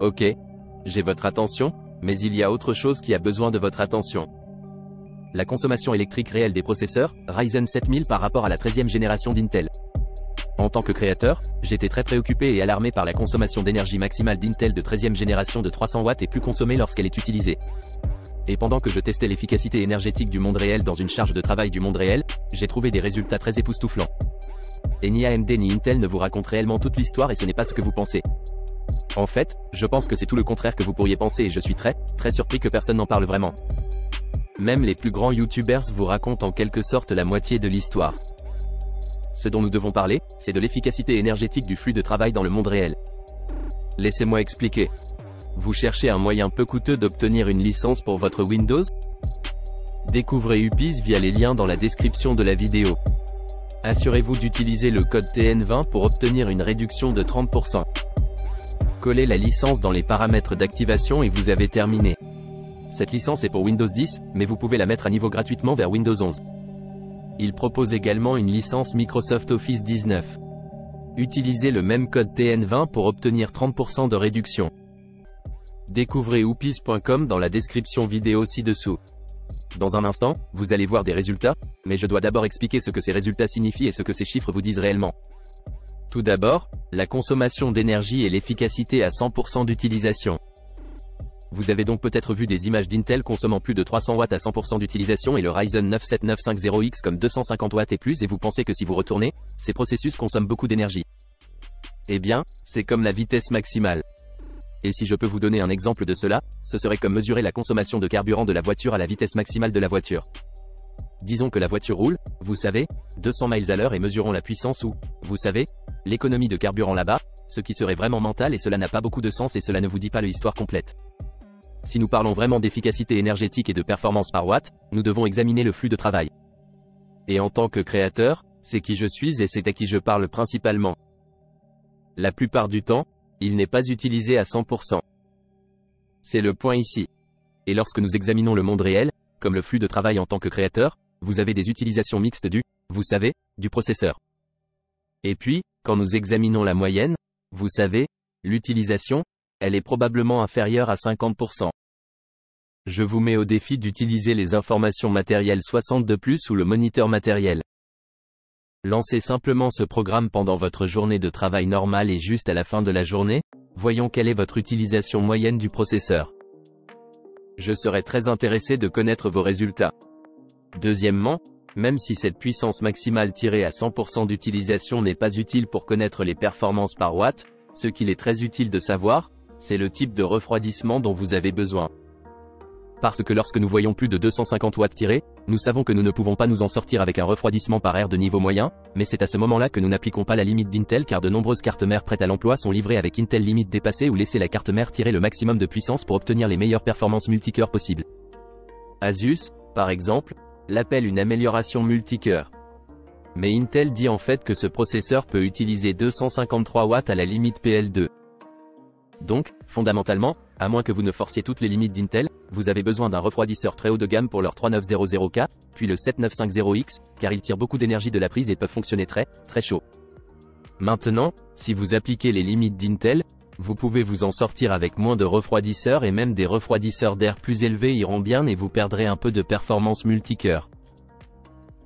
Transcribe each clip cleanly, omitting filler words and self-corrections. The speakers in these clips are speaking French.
Ok, j'ai votre attention, mais il y a autre chose qui a besoin de votre attention. La consommation électrique réelle des processeurs, Ryzen 7000 par rapport à la 13e génération d'Intel. En tant que créateur, j'étais très préoccupé et alarmé par la consommation d'énergie maximale d'Intel de 13e génération de 300 watts et plus consommée lorsqu'elle est utilisée. Et pendant que je testais l'efficacité énergétique du monde réel dans une charge de travail du monde réel, j'ai trouvé des résultats très époustouflants. Et ni AMD ni Intel ne vous racontent réellement toute l'histoire et ce n'est pas ce que vous pensez. En fait, je pense que c'est tout le contraire que vous pourriez penser et je suis très surpris que personne n'en parle vraiment. Même les plus grands YouTubers vous racontent en quelque sorte la moitié de l'histoire. Ce dont nous devons parler, c'est de l'efficacité énergétique du flux de travail dans le monde réel. Laissez-moi expliquer. Vous cherchez un moyen peu coûteux d'obtenir une licence pour votre Windows? Découvrez UPIS via les liens dans la description de la vidéo. Assurez-vous d'utiliser le code TN20 pour obtenir une réduction de 30%. Collez la licence dans les paramètres d'activation et vous avez terminé. Cette licence est pour Windows 10, mais vous pouvez la mettre à niveau gratuitement vers Windows 11. Il propose également une licence Microsoft Office 19. Utilisez le même code TN20 pour obtenir 30% de réduction. Découvrez upis.com dans la description vidéo ci-dessous. Dans un instant, vous allez voir des résultats, mais je dois d'abord expliquer ce que ces résultats signifient et ce que ces chiffres vous disent réellement. Tout d'abord, la consommation d'énergie et l'efficacité à 100% d'utilisation. Vous avez donc peut-être vu des images d'Intel consommant plus de 300 watts à 100% d'utilisation et le Ryzen 9 7950X comme 250 watts et plus et vous pensez que si vous retournez, ces processus consomment beaucoup d'énergie. Eh bien, c'est comme la vitesse maximale. Et si je peux vous donner un exemple de cela, ce serait comme mesurer la consommation de carburant de la voiture à la vitesse maximale de la voiture. Disons que la voiture roule, vous savez, 200 miles à l'heure et mesurons la puissance ou, vous savez, l'économie de carburant là-bas, ce qui serait vraiment mental et cela n'a pas beaucoup de sens et cela ne vous dit pas l'histoire complète. Si nous parlons vraiment d'efficacité énergétique et de performance par watt, nous devons examiner le flux de travail. Et en tant que créateur, c'est qui je suis et c'est à qui je parle principalement. La plupart du temps, il n'est pas utilisé à 100%. C'est le point ici. Et lorsque nous examinons le monde réel, comme le flux de travail en tant que créateur, vous avez des utilisations mixtes vous savez, du processeur. Et puis, quand nous examinons la moyenne, vous savez, l'utilisation, elle est probablement inférieure à 50%. Je vous mets au défi d'utiliser les informations matérielles 60 de plus ou le moniteur matériel. Lancez simplement ce programme pendant votre journée de travail normale et juste à la fin de la journée, voyons quelle est votre utilisation moyenne du processeur. Je serais très intéressé de connaître vos résultats. Deuxièmement, même si cette puissance maximale tirée à 100% d'utilisation n'est pas utile pour connaître les performances par watt, ce qu'il est très utile de savoir, c'est le type de refroidissement dont vous avez besoin. Parce que lorsque nous voyons plus de 250 watts tirés, nous savons que nous ne pouvons pas nous en sortir avec un refroidissement par air de niveau moyen, mais c'est à ce moment-là que nous n'appliquons pas la limite d'Intel car de nombreuses cartes mères prêtes à l'emploi sont livrées avec Intel limite dépassée ou laissez la carte mère tirer le maximum de puissance pour obtenir les meilleures performances multicœurs possibles. Asus, par exemple, l'appelle une amélioration multicœur. Mais Intel dit en fait que ce processeur peut utiliser 253 watts à la limite PL2. Donc, fondamentalement, à moins que vous ne forciez toutes les limites d'Intel, vous avez besoin d'un refroidisseur très haut de gamme pour leur 3900K, puis le 7950X, car ils tirent beaucoup d'énergie de la prise et peuvent fonctionner très chaud. Maintenant, si vous appliquez les limites d'Intel, vous pouvez vous en sortir avec moins de refroidisseurs et même des refroidisseurs d'air plus élevés iront bien et vous perdrez un peu de performance multicœur.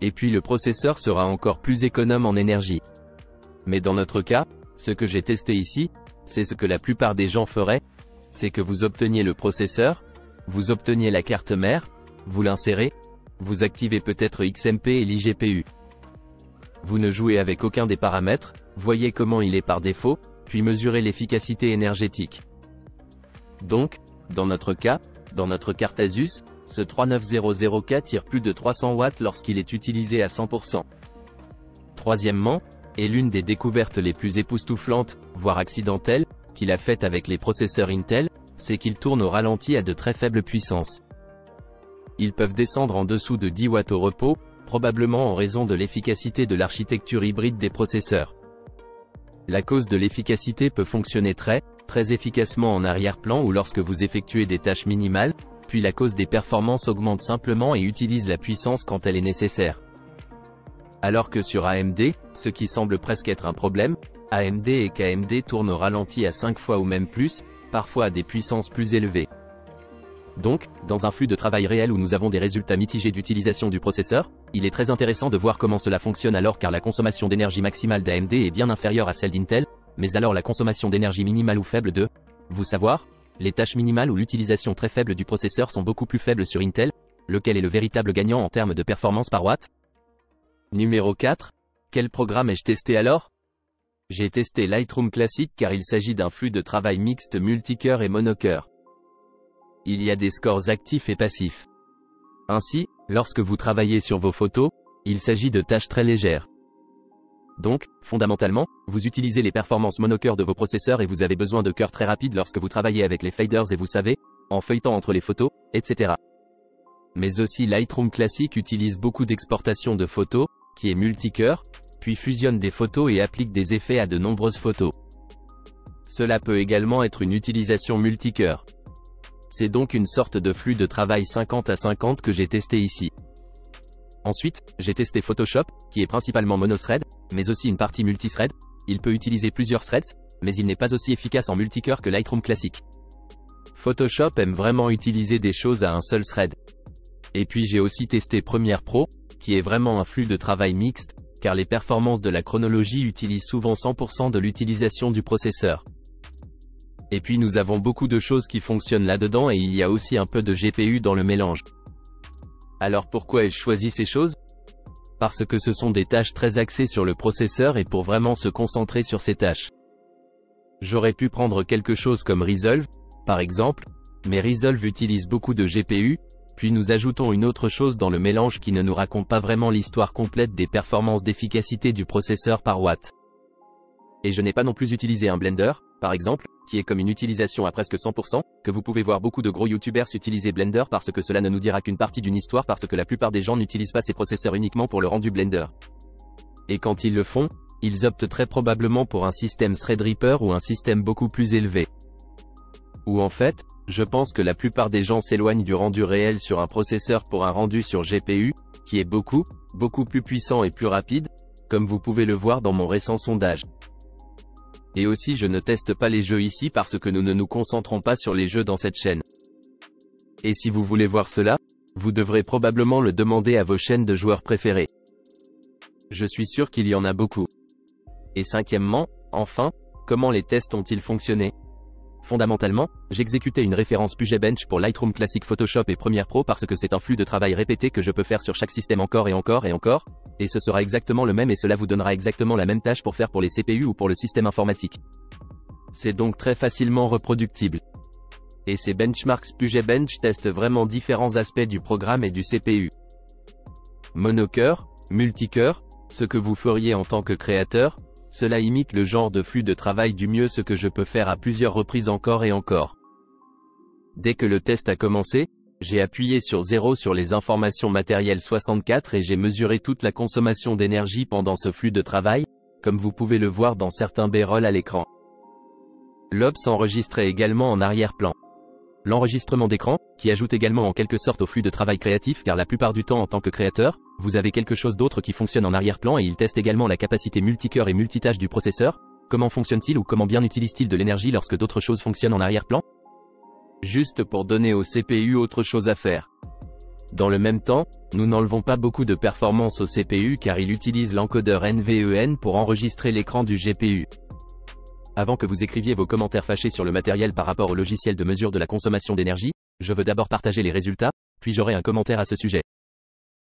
Et puis le processeur sera encore plus économe en énergie. Mais dans notre cas, ce que j'ai testé ici, c'est ce que la plupart des gens feraient, c'est que vous obteniez le processeur, vous obteniez la carte mère, vous l'insérez, vous activez peut-être XMP et l'IGPU. Vous ne jouez avec aucun des paramètres, voyez comment il est par défaut, puis mesurez l'efficacité énergétique. Donc, dans notre cas, dans notre carte Asus, ce 3900K tire plus de 300 watts lorsqu'il est utilisé à 100%. Troisièmement, et l'une des découvertes les plus époustouflantes, voire accidentelles, qu'il a faites avec les processeurs Intel, c'est qu'ils tournent au ralenti à de très faibles puissances. Ils peuvent descendre en dessous de 10 watts au repos, probablement en raison de l'efficacité de l'architecture hybride des processeurs. La cause de l'efficacité peut fonctionner très efficacement en arrière-plan ou lorsque vous effectuez des tâches minimales, puis la cause des performances augmente simplement et utilise la puissance quand elle est nécessaire. Alors que sur AMD, ce qui semble presque être un problème, AMD et qu'AMD tournent au ralenti à 5 fois ou même plus, parfois à des puissances plus élevées. Donc, dans un flux de travail réel où nous avons des résultats mitigés d'utilisation du processeur, il est très intéressant de voir comment cela fonctionne alors car la consommation d'énergie maximale d'AMD est bien inférieure à celle d'Intel, mais alors la consommation d'énergie minimale ou faible de, vous savoir, les tâches minimales ou l'utilisation très faible du processeur sont beaucoup plus faibles sur Intel, lequel est le véritable gagnant en termes de performance par watt. Numéro 4. Quel programme ai-je testé alors? J'ai testé Lightroom Classic car il s'agit d'un flux de travail mixte multicœur et monocœur. Il y a des scores actifs et passifs. Ainsi, lorsque vous travaillez sur vos photos, il s'agit de tâches très légères. Donc, fondamentalement, vous utilisez les performances monocœur de vos processeurs et vous avez besoin de cœurs très rapides lorsque vous travaillez avec les faders et vous savez, en feuilletant entre les photos, etc. Mais aussi Lightroom Classic utilise beaucoup d'exportation de photos, qui est multicœur, puis fusionne des photos et applique des effets à de nombreuses photos. Cela peut également être une utilisation multicœur. C'est donc une sorte de flux de travail 50 à 50 que j'ai testé ici. Ensuite, j'ai testé Photoshop, qui est principalement monothread, mais aussi une partie multithread. Il peut utiliser plusieurs threads, mais il n'est pas aussi efficace en multicœur que Lightroom Classic. Photoshop aime vraiment utiliser des choses à un seul thread. Et puis j'ai aussi testé Premiere Pro, qui est vraiment un flux de travail mixte, car les performances de la chronologie utilisent souvent 100% de l'utilisation du processeur. Et puis nous avons beaucoup de choses qui fonctionnent là-dedans et il y a aussi un peu de GPU dans le mélange. Alors pourquoi ai-je choisi ces choses? Parce que ce sont des tâches très axées sur le processeur et pour vraiment se concentrer sur ces tâches. J'aurais pu prendre quelque chose comme Resolve, par exemple, mais Resolve utilise beaucoup de GPU, puis nous ajoutons une autre chose dans le mélange qui ne nous raconte pas vraiment l'histoire complète des performances d'efficacité du processeur par watt. Et je n'ai pas non plus utilisé un Blender, par exemple, qui est comme une utilisation à presque 100%, que vous pouvez voir beaucoup de gros youtubers utiliser Blender parce que cela ne nous dira qu'une partie d'une histoire parce que la plupart des gens n'utilisent pas ces processeurs uniquement pour le rendu Blender. Et quand ils le font, ils optent très probablement pour un système Threadripper ou un système beaucoup plus élevé. Ou en fait, je pense que la plupart des gens s'éloignent du rendu réel sur un processeur pour un rendu sur GPU, qui est beaucoup plus puissant et plus rapide, comme vous pouvez le voir dans mon récent sondage. Et aussi je ne teste pas les jeux ici parce que nous ne nous concentrons pas sur les jeux dans cette chaîne. Et si vous voulez voir cela, vous devrez probablement le demander à vos chaînes de joueurs préférés. Je suis sûr qu'il y en a beaucoup. Et cinquièmement, enfin, comment les tests ont-ils fonctionné? Fondamentalement, j'exécutais une référence Puget Bench pour Lightroom Classic, Photoshop et Premiere Pro parce que c'est un flux de travail répété que je peux faire sur chaque système encore et encore et encore, et ce sera exactement le même et cela vous donnera exactement la même tâche pour faire pour les CPU ou pour le système informatique. C'est donc très facilement reproductible. Et ces benchmarks Puget Bench testent vraiment différents aspects du programme et du CPU. Monocœur, multicœur, ce que vous feriez en tant que créateur, cela imite le genre de flux de travail du mieux ce que je peux faire à plusieurs reprises encore et encore. Dès que le test a commencé, j'ai appuyé sur 0 sur les informations matérielles 64 et j'ai mesuré toute la consommation d'énergie pendant ce flux de travail, comme vous pouvez le voir dans certains B-roll à l'écran. L'OBS enregistrait également en arrière-plan. L'enregistrement d'écran, qui ajoute également en quelque sorte au flux de travail créatif car la plupart du temps en tant que créateur, vous avez quelque chose d'autre qui fonctionne en arrière-plan et il teste également la capacité multicœur et multitâche du processeur. Comment fonctionne-t-il ou comment bien utilise-t-il de l'énergie lorsque d'autres choses fonctionnent en arrière-plan? Juste pour donner au CPU autre chose à faire. Dans le même temps, nous n'enlevons pas beaucoup de performance au CPU car il utilise l'encodeur NVEN pour enregistrer l'écran du GPU. Avant que vous écriviez vos commentaires fâchés sur le matériel par rapport au logiciel de mesure de la consommation d'énergie, je veux d'abord partager les résultats, puis j'aurai un commentaire à ce sujet.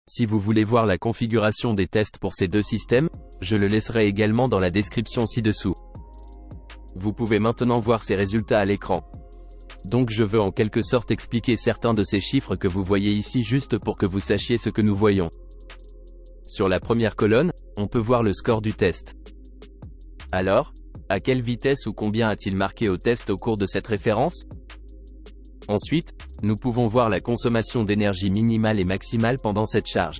Si vous voulez voir la configuration des tests pour ces deux systèmes, je le laisserai également dans la description ci-dessous. Vous pouvez maintenant voir ces résultats à l'écran. Donc je veux en quelque sorte expliquer certains de ces chiffres que vous voyez ici juste pour que vous sachiez ce que nous voyons. Sur la première colonne, on peut voir le score du test. Alors, à quelle vitesse ou combien a-t-il marqué au test au cours de cette référence? Ensuite, nous pouvons voir la consommation d'énergie minimale et maximale pendant cette charge.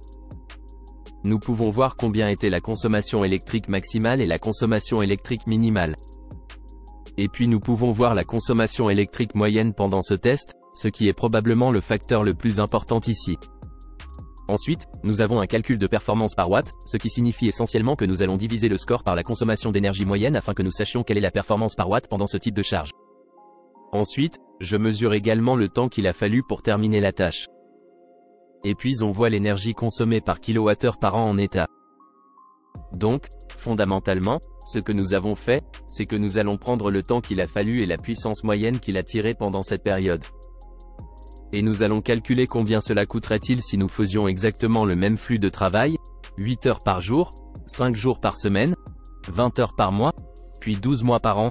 Nous pouvons voir combien était la consommation électrique maximale et la consommation électrique minimale. Et puis nous pouvons voir la consommation électrique moyenne pendant ce test, ce qui est probablement le facteur le plus important ici. Ensuite, nous avons un calcul de performance par watt, ce qui signifie essentiellement que nous allons diviser le score par la consommation d'énergie moyenne afin que nous sachions quelle est la performance par watt pendant ce type de charge. Ensuite, je mesure également le temps qu'il a fallu pour terminer la tâche. Et puis on voit l'énergie consommée par kilowattheure par an en état. Donc, fondamentalement, ce que nous avons fait, c'est que nous allons prendre le temps qu'il a fallu et la puissance moyenne qu'il a tirée pendant cette période. Et nous allons calculer combien cela coûterait-il si nous faisions exactement le même flux de travail, 8 heures par jour, 5 jours par semaine, 20 heures par mois, puis 12 mois par an.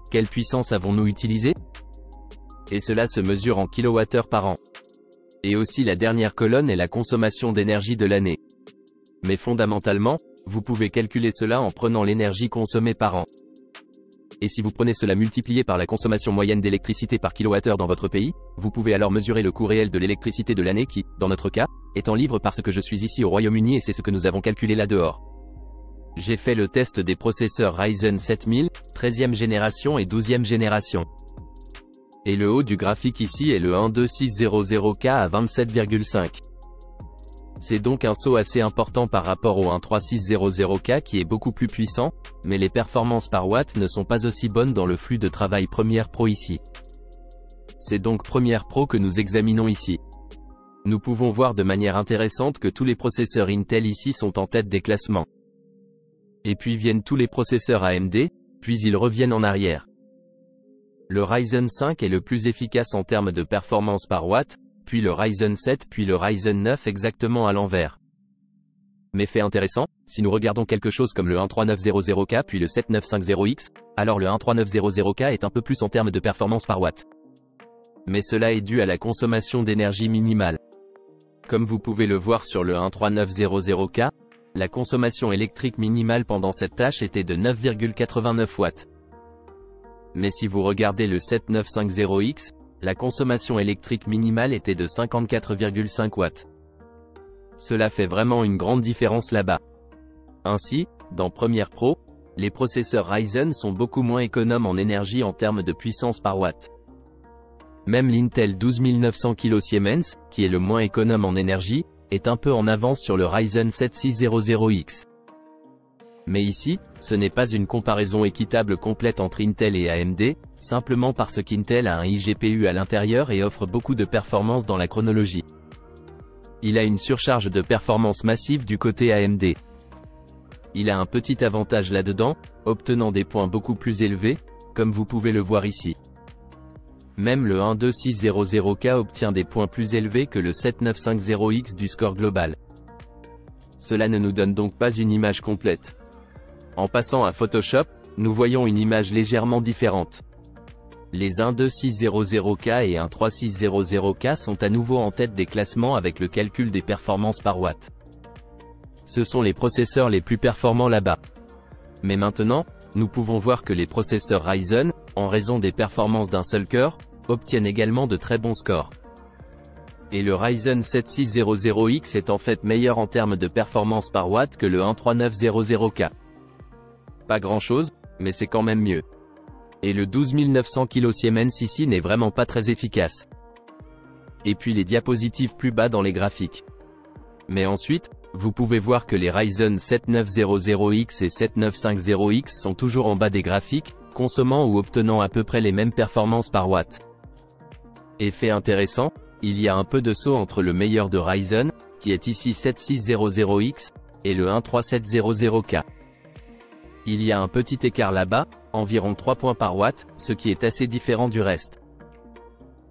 Quelle puissance avons-nous utilisée? Et cela se mesure en kilowattheures par an. Et aussi la dernière colonne est la consommation d'énergie de l'année. Mais fondamentalement, vous pouvez calculer cela en prenant l'énergie consommée par an. Et si vous prenez cela multiplié par la consommation moyenne d'électricité par kilowattheure dans votre pays, vous pouvez alors mesurer le coût réel de l'électricité de l'année qui, dans notre cas, est en livres parce que je suis ici au Royaume-Uni et c'est ce que nous avons calculé là dehors. J'ai fait le test des processeurs Ryzen 7000, 13e génération et 12e génération. Et le haut du graphique ici est le 12600K à 27,5. C'est donc un saut assez important par rapport au 13600K qui est beaucoup plus puissant, mais les performances par watt ne sont pas aussi bonnes dans le flux de travail Premiere Pro ici. C'est donc Premiere Pro que nous examinons ici. Nous pouvons voir de manière intéressante que tous les processeurs Intel ici sont en tête des classements. Et puis viennent tous les processeurs AMD, puis ils reviennent en arrière. Le Ryzen 5 est le plus efficace en termes de performance par watt, puis le Ryzen 7 puis le Ryzen 9 exactement à l'envers. Mais fait intéressant, si nous regardons quelque chose comme le 13900K puis le 7950X, alors le 13900K est un peu plus en termes de performance par watt. Mais cela est dû à la consommation d'énergie minimale. Comme vous pouvez le voir sur le 13900K, la consommation électrique minimale pendant cette tâche était de 9,89 watts. Mais si vous regardez le 7950X, la consommation électrique minimale était de 54,5 watts. Cela fait vraiment une grande différence là-bas. Ainsi, dans Premiere Pro, les processeurs Ryzen sont beaucoup moins économes en énergie en termes de puissance par watt. Même l'Intel 12900 kSiemens, qui est le moins économe en énergie, est un peu en avance sur le Ryzen 7600X. Mais ici, ce n'est pas une comparaison équitable complète entre Intel et AMD, simplement parce qu'Intel a un iGPU à l'intérieur et offre beaucoup de performance dans la chronologie. Il a une surcharge de performance massive du côté AMD. Il a un petit avantage là-dedans, obtenant des points beaucoup plus élevés, comme vous pouvez le voir ici. Même le 12600K obtient des points plus élevés que le 7950X du score global. Cela ne nous donne donc pas une image complète. En passant à Photoshop, nous voyons une image légèrement différente. Les 12600K et 13600K sont à nouveau en tête des classements avec le calcul des performances par watt. Ce sont les processeurs les plus performants là-bas. Mais maintenant, nous pouvons voir que les processeurs Ryzen, en raison des performances d'un seul cœur, obtiennent également de très bons scores. Et le Ryzen 7600X est en fait meilleur en termes de performance par watt que le 13900K. Pas grand-chose, mais c'est quand même mieux. Et le 12900 kSiemens ici n'est vraiment pas très efficace. Et puis les diapositives plus bas dans les graphiques. Mais ensuite, vous pouvez voir que les Ryzen 7900X et 7950X sont toujours en bas des graphiques, consommant ou obtenant à peu près les mêmes performances par watt. Et fait intéressant, il y a un peu de saut entre le meilleur de Ryzen, qui est ici 7600X, et le 13700K. Il y a un petit écart là-bas, environ 3 points par watt, ce qui est assez différent du reste.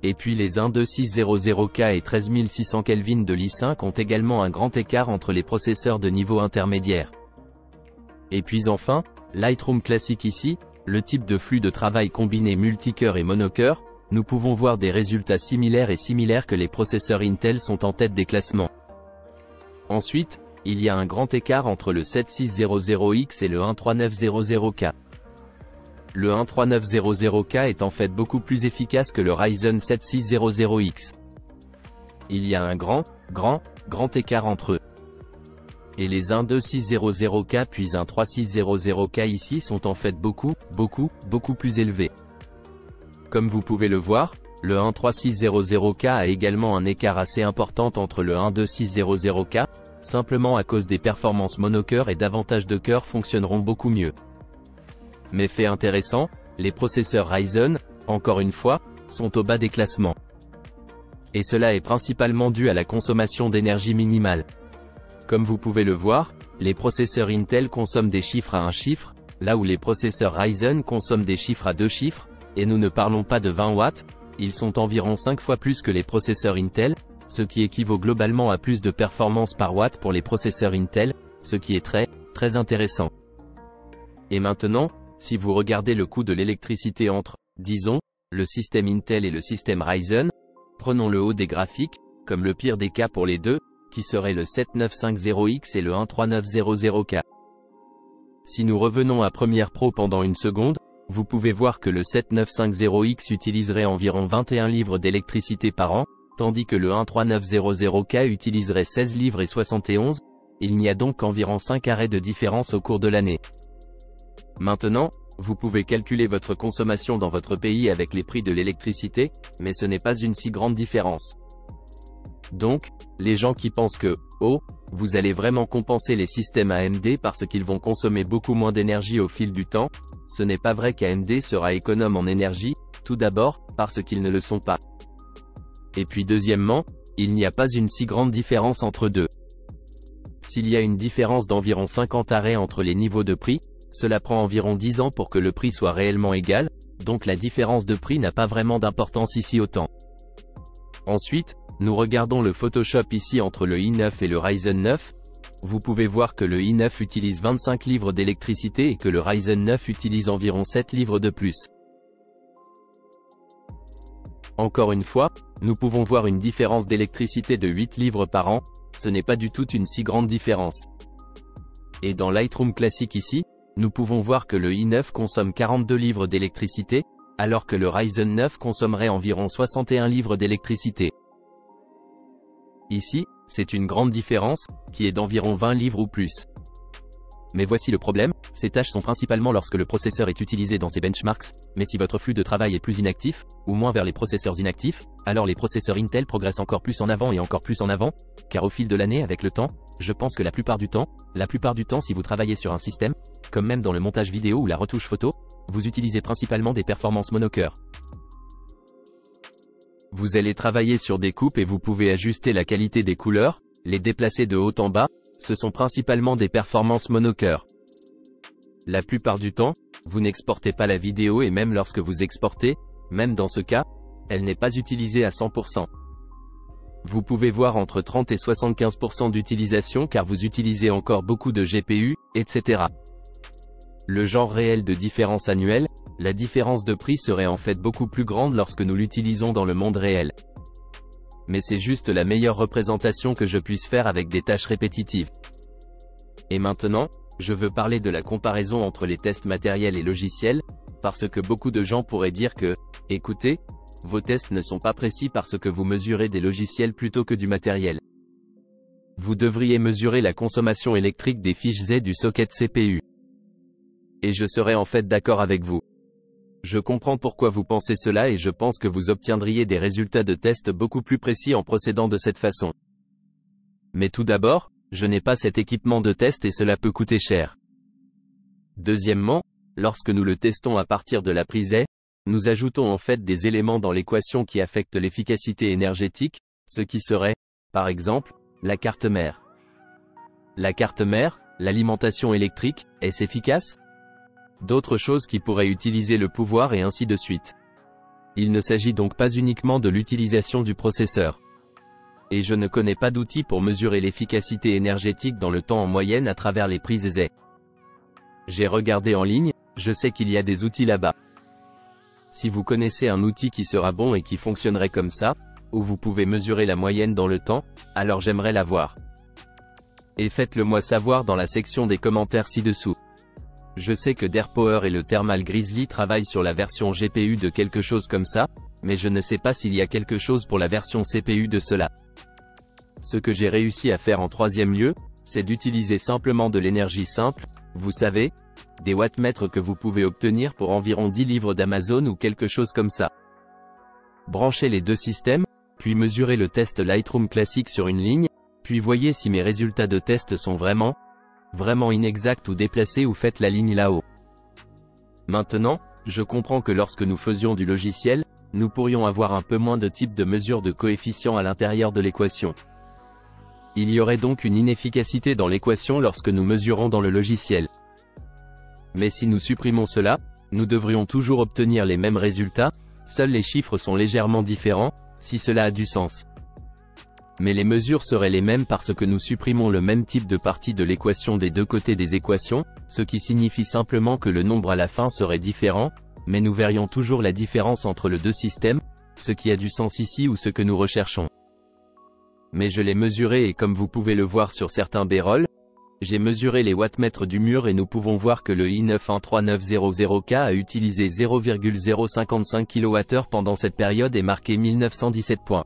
Et puis les 12600K et 13600 Kelvin de l'i5 ont également un grand écart entre les processeurs de niveau intermédiaire. Et puis enfin, Lightroom classique ici, le type de flux de travail combiné multicœur et monocœur, nous pouvons voir des résultats similaires que les processeurs Intel sont en tête des classements. Ensuite, il y a un grand écart entre le 7600X et le 13900K. Le 13900K est en fait beaucoup plus efficace que le Ryzen 7600X. Il y a un grand écart entre eux. Et les 12600K puis 13600K ici sont en fait beaucoup plus élevés. Comme vous pouvez le voir, le 13600K a également un écart assez important entre le 12600K, simplement à cause des performances monocœur et davantage de cœurs fonctionneront beaucoup mieux. Mais fait intéressant, les processeurs Ryzen, encore une fois, sont au bas des classements. Et cela est principalement dû à la consommation d'énergie minimale. Comme vous pouvez le voir, les processeurs Intel consomment des chiffres à un chiffre, là où les processeurs Ryzen consomment des chiffres à 2 chiffres, et nous ne parlons pas de 20 watts, ils sont environ 5 fois plus que les processeurs Intel, ce qui équivaut globalement à plus de performance par watt pour les processeurs Intel, ce qui est très intéressant. Et maintenant, si vous regardez le coût de l'électricité entre, disons, le système Intel et le système Ryzen, prenons le haut des graphiques, comme le pire des cas pour les deux, qui serait le 7950X et le 13900K. Si nous revenons à Premiere Pro pendant une seconde, vous pouvez voir que le 7950X utiliserait environ 21 livres d'électricité par an, tandis que le 13900K utiliserait 16 livres et 71, il n'y a donc qu'environ 5 arrêts de différence au cours de l'année. Maintenant, vous pouvez calculer votre consommation dans votre pays avec les prix de l'électricité, mais ce n'est pas une si grande différence. Donc, les gens qui pensent que, oh, vous allez vraiment compenser les systèmes AMD parce qu'ils vont consommer beaucoup moins d'énergie au fil du temps, ce n'est pas vrai qu'AMD sera économe en énergie, tout d'abord, parce qu'ils ne le sont pas. Et puis deuxièmement, il n'y a pas une si grande différence entre deux. S'il y a une différence d'environ 50 arrêts entre les niveaux de prix, cela prend environ 10 ans pour que le prix soit réellement égal, donc la différence de prix n'a pas vraiment d'importance ici autant. Ensuite, nous regardons le Photoshop ici entre le i9 et le Ryzen 9. Vous pouvez voir que le i9 utilise 25 livres d'électricité et que le Ryzen 9 utilise environ 7 livres de plus. Encore une fois, nous pouvons voir une différence d'électricité de 8 livres par an, ce n'est pas du tout une si grande différence. Et dans Lightroom Classic ici, nous pouvons voir que le i9 consomme 42 livres d'électricité, alors que le Ryzen 9 consommerait environ 61 livres d'électricité. Ici, c'est une grande différence, qui est d'environ 20 livres ou plus. Mais voici le problème, ces tâches sont principalement lorsque le processeur est utilisé dans ces benchmarks, mais si votre flux de travail est plus inactif, ou moins vers les processeurs inactifs, alors les processeurs Intel progressent encore plus en avant et encore plus en avant, car au fil de l'année avec le temps, je pense que la plupart du temps si vous travaillez sur un système, comme même dans le montage vidéo ou la retouche photo, vous utilisez principalement des performances monocœurs. Vous allez travailler sur des coupes et vous pouvez ajuster la qualité des couleurs, les déplacer de haut en bas, ce sont principalement des performances monocœurs. La plupart du temps, vous n'exportez pas la vidéo et même lorsque vous exportez, même dans ce cas, elle n'est pas utilisée à 100%. Vous pouvez voir entre 30 et 75% d'utilisation car vous utilisez encore beaucoup de GPU, etc. Le genre réel de différence annuelle, la différence de prix serait en fait beaucoup plus grande lorsque nous l'utilisons dans le monde réel. Mais c'est juste la meilleure représentation que je puisse faire avec des tâches répétitives. Et maintenant, je veux parler de la comparaison entre les tests matériels et logiciels, parce que beaucoup de gens pourraient dire que, écoutez, vos tests ne sont pas précis parce que vous mesurez des logiciels plutôt que du matériel. Vous devriez mesurer la consommation électrique des fiches Z du socket CPU. Et je serais en fait d'accord avec vous. Je comprends pourquoi vous pensez cela et je pense que vous obtiendriez des résultats de tests beaucoup plus précis en procédant de cette façon. Mais tout d'abord, je n'ai pas cet équipement de test et cela peut coûter cher. Deuxièmement, lorsque nous le testons à partir de la prise A, nous ajoutons en fait des éléments dans l'équation qui affectent l'efficacité énergétique, ce qui serait, par exemple, la carte mère. La carte mère, l'alimentation électrique, est-ce efficace ? D'autres choses qui pourraient utiliser le pouvoir et ainsi de suite. Il ne s'agit donc pas uniquement de l'utilisation du processeur. Et je ne connais pas d'outils pour mesurer l'efficacité énergétique dans le temps en moyenne à travers les prises Z. J'ai regardé en ligne, je sais qu'il y a des outils là-bas. Si vous connaissez un outil qui sera bon et qui fonctionnerait comme ça, où vous pouvez mesurer la moyenne dans le temps, alors j'aimerais l'avoir. Et faites-le moi savoir dans la section des commentaires ci-dessous. Je sais que d'AirPower et le Thermal Grizzly travaillent sur la version GPU de quelque chose comme ça, mais je ne sais pas s'il y a quelque chose pour la version CPU de cela. Ce que j'ai réussi à faire en troisième lieu, c'est d'utiliser simplement de l'énergie simple, vous savez, des wattmètres que vous pouvez obtenir pour environ 10 livres d'Amazon ou quelque chose comme ça. Branchez les deux systèmes, puis mesurez le test Lightroom Classic sur une ligne, puis voyez si mes résultats de test sont vraiment inexacts ou déplacés ou faites la ligne là-haut. Maintenant, je comprends que lorsque nous faisions du logiciel, nous pourrions avoir un peu moins de types de mesure de coefficients à l'intérieur de l'équation. Il y aurait donc une inefficacité dans l'équation lorsque nous mesurons dans le logiciel. Mais si nous supprimons cela, nous devrions toujours obtenir les mêmes résultats, seuls les chiffres sont légèrement différents, si cela a du sens. Mais les mesures seraient les mêmes parce que nous supprimons le même type de partie de l'équation des deux côtés des équations, ce qui signifie simplement que le nombre à la fin serait différent, mais nous verrions toujours la différence entre les deux systèmes, ce qui a du sens ici ou ce que nous recherchons. Mais je l'ai mesuré et comme vous pouvez le voir sur certains B-roll, j'ai mesuré les wattmètres du mur et nous pouvons voir que le i91390K a utilisé 0,055 kWh pendant cette période et marqué 1917 points.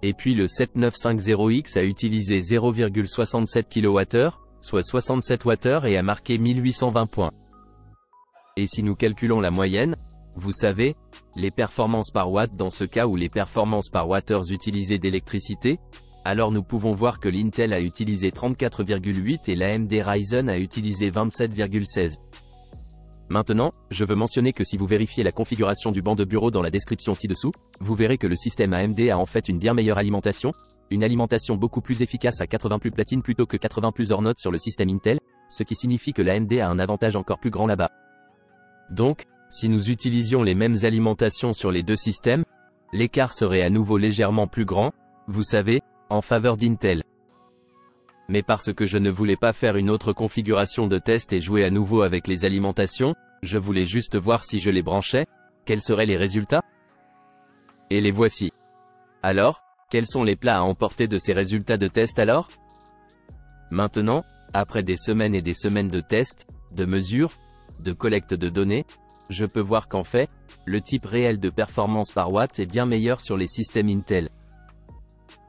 Et puis le 7950X a utilisé 0,67 kWh, soit 67 Wh et a marqué 1820 points. Et si nous calculons la moyenne, vous savez, les performances par watt dans ce cas ou les performances par wattheures utilisées d'électricité, alors nous pouvons voir que l'Intel a utilisé 34,8 et l'AMD Ryzen a utilisé 27,16. Maintenant, je veux mentionner que si vous vérifiez la configuration du banc de bureau dans la description ci-dessous, vous verrez que le système AMD a en fait une bien meilleure alimentation, une alimentation beaucoup plus efficace à 80 plus platine plutôt que 80 plus hors note sur le système Intel, ce qui signifie que l'AMD a un avantage encore plus grand là-bas. Donc, si nous utilisions les mêmes alimentations sur les deux systèmes, l'écart serait à nouveau légèrement plus grand, vous savez, en faveur d'Intel. Mais parce que je ne voulais pas faire une autre configuration de test et jouer à nouveau avec les alimentations, je voulais juste voir si je les branchais, quels seraient les résultats? Et les voici. Alors, quels sont les plats à emporter de ces résultats de test alors? Maintenant, après des semaines et des semaines de tests, de mesures, de collecte de données, je peux voir qu'en fait, le type réel de performance par watt est bien meilleur sur les systèmes Intel.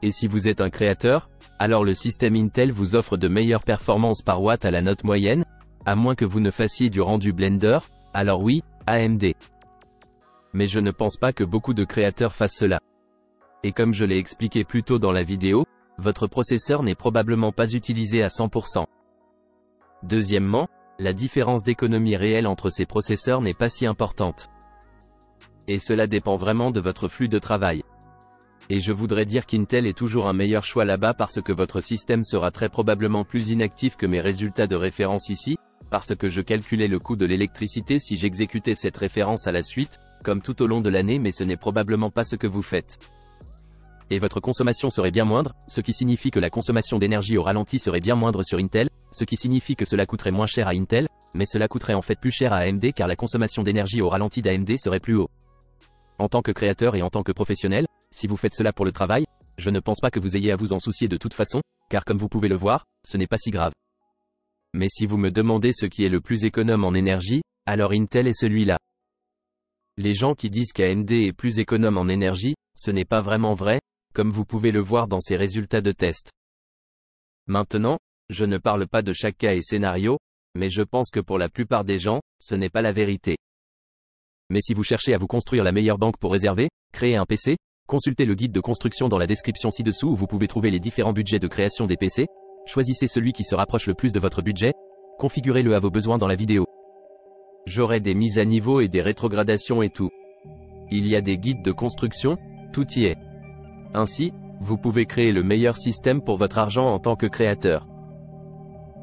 Et si vous êtes un créateur, alors le système Intel vous offre de meilleures performances par watt à la note moyenne, à moins que vous ne fassiez du rendu Blender, alors oui, AMD. Mais je ne pense pas que beaucoup de créateurs fassent cela. Et comme je l'ai expliqué plus tôt dans la vidéo, votre processeur n'est probablement pas utilisé à 100%. Deuxièmement, la différence d'économie réelle entre ces processeurs n'est pas si importante. Et cela dépend vraiment de votre flux de travail. Et je voudrais dire qu'Intel est toujours un meilleur choix là-bas parce que votre système sera très probablement plus inactif que mes résultats de référence ici, parce que je calculais le coût de l'électricité si j'exécutais cette référence à la suite, comme tout au long de l'année mais ce n'est probablement pas ce que vous faites. Et votre consommation serait bien moindre, ce qui signifie que la consommation d'énergie au ralenti serait bien moindre sur Intel, ce qui signifie que cela coûterait moins cher à Intel, mais cela coûterait en fait plus cher à AMD car la consommation d'énergie au ralenti d'AMD serait plus haut. En tant que créateur et en tant que professionnel, si vous faites cela pour le travail, je ne pense pas que vous ayez à vous en soucier de toute façon, car comme vous pouvez le voir, ce n'est pas si grave. Mais si vous me demandez ce qui est le plus économe en énergie, alors Intel est celui-là. Les gens qui disent qu'AMD est plus économe en énergie, ce n'est pas vraiment vrai, comme vous pouvez le voir dans ces résultats de test. Maintenant, je ne parle pas de chaque cas et scénario, mais je pense que pour la plupart des gens, ce n'est pas la vérité. Mais si vous cherchez à vous construire la meilleure banque pour réserver, créer un PC, consultez le guide de construction dans la description ci-dessous où vous pouvez trouver les différents budgets de création des PC, choisissez celui qui se rapproche le plus de votre budget, configurez-le à vos besoins dans la vidéo. J'aurai des mises à niveau et des rétrogradations et tout. Il y a des guides de construction, tout y est. Ainsi, vous pouvez créer le meilleur système pour votre argent en tant que créateur.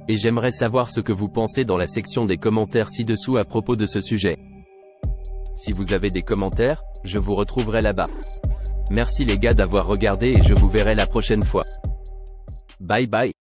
Et j'aimerais savoir ce que vous pensez dans la section des commentaires ci-dessous à propos de ce sujet. Si vous avez des commentaires, je vous retrouverai là-bas. Merci les gars d'avoir regardé et je vous verrai la prochaine fois. Bye bye.